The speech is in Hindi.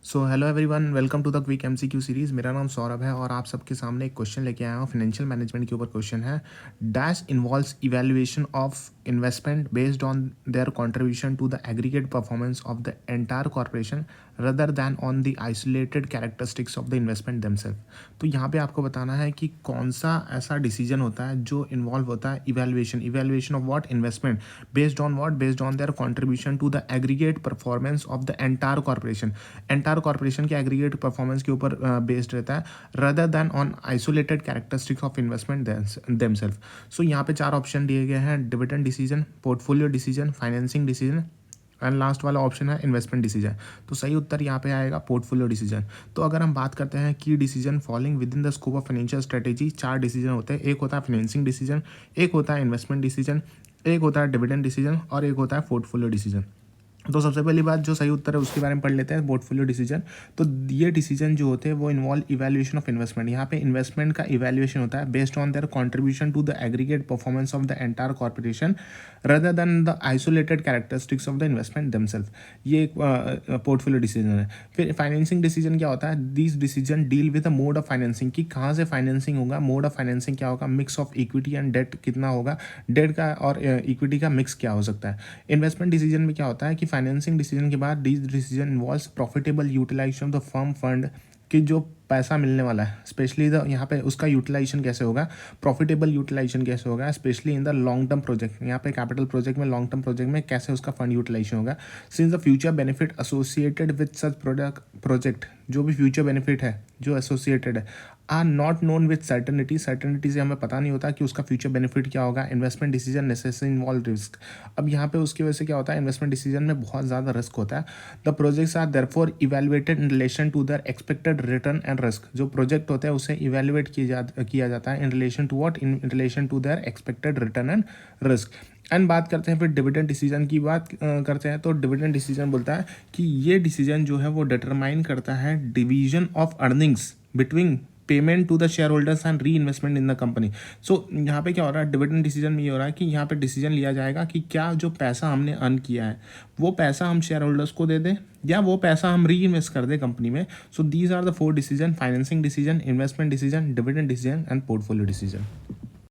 So hello everyone, welcome to the quick MCQ series. मेरा नाम सौरभ है और आप सबके सामने एक क्वेश्चन लेके आया हूँ। फाइनेंशियल मैनेजमेंट के ऊपर क्वेश्चन है। Dash involves evaluation of investment based on their contribution to the aggregate performance of the entire corporation rather than on the isolated characteristics of the investment themselves. तो यहाँ पे आपको बताना है कि कौन सा ऐसा डिसीजन होता है जो इन्वॉल्व होता है evaluation of what investment based on their contribution to the aggregate performance of the entire corporation. Entire corporation के एग्रीगेट परफॉर्मेंस के ऊपर बेस्ड रहता है rather than on isolated characteristics of investment themself. So यहाँ पे 4 ऑप्शन दिए गए हैं: dividend decision, portfolio decision, financing decision and last वाला ऑप्शन है इन्वेस्टमेंट डिसीजन। तो सही उत्तर यहाँ पे आएगा पोर्टफोलियो डिसीजन। तो अगर हम बात करते हैं की decision following with in the scope of financial strategy, 4 decision होते हैं। एक होता है फाइनेंसिंग डिसीजन, एक होता है इन्वेस्टमेंट डिसीजन, एक होता है डिविडेंड डिसीजन और एक होता है पोर्टफोलियो डिसीजन। तो सबसे पहली बात जो सही उत्तर है उसके बारे में पढ़ लेते हैं, पोर्टफोलियो डिसीजन। तो ये डिसीजन जो होते हैं वो इन्वॉल्व इवैल्यूएशन ऑफ इन्वेस्टमेंट। यहाँ पे इन्वेस्टमेंट का इवैल्यूएशन होता है based on their contribution to the aggregate performance of the entire corporation rather than the isolated characteristics of the investment themselves. ये एक पोर्टफोलियो डिसीजन है। फिर फाइनेंसिंग डिसीजन क्या होता है? This decision deal with the mode of financing, कि कहाँ से फाइनेंसिंग होगा, मोड ऑफ फाइनेंसिंग क्या होगा, mix of equity and debt कितना होगा, डेट का और इक्विटी का मिक्स क्या हो सकता है। इन्वेस्टमेंट डिसीजन में क्या होता है कि फाइनेंसिंग डिसीजन के बाद this decision involves profitable utilisation of the firm fund, कि जो पैसा मिलने वाला है स्पेशली द यहाँ पे उसका यूटिलाइजेशन कैसे होगा, प्रॉफिटेबल यूटिलाइजेशन कैसे होगा, specially in the long term project. यहाँ पे कैपिटल प्रोजेक्ट में, लॉन्ग टर्म प्रोजेक्ट में कैसे उसका फंड यूटिलाइजेशन होगा। Since the future benefit associated with such project, जो भी फ्यूचर बेनिफिट है जो एसोसिएटेड है, are not known with certainty. Certainty से हमें पता नहीं होता कि उसका फ्यूचर बेनिफिट क्या होगा। Investment decision necessary involve risk. अब यहाँ पे उसकी वजह से क्या होता है, इन्वेस्टमेंट डिसीजन में बहुत ज़्यादा रिस्क होता है। The projects are therefore evaluated in relation to their expected return and risk. जो प्रोजेक्ट होते हैं उसे इवैल्यूएट किया जाता है in relation to what, in relation to their expected return and risk. And बात करते हैं फिर डिविडेंड डिसीजन की बात करते हैं। तो डिविडेंड डिसीजन बोलता है कि ये डिसीजन जो है वो डिटरमाइन करता है division of earnings between payment to the shareholders and reinvestment in the company. So यहाँ पे क्या हो रहा है, डिविडेंड डिसीजन में ये हो रहा है कि यहाँ पे डिसीजन लिया जाएगा कि क्या जो पैसा हमने अर्न किया है वो पैसा हम शेयर होल्डर्स को दे दें या वो पैसा हम री इन्वेस्ट कर दें कंपनी में। So these are the 4 decision: financing decision, investment decision, dividend decision and portfolio decision.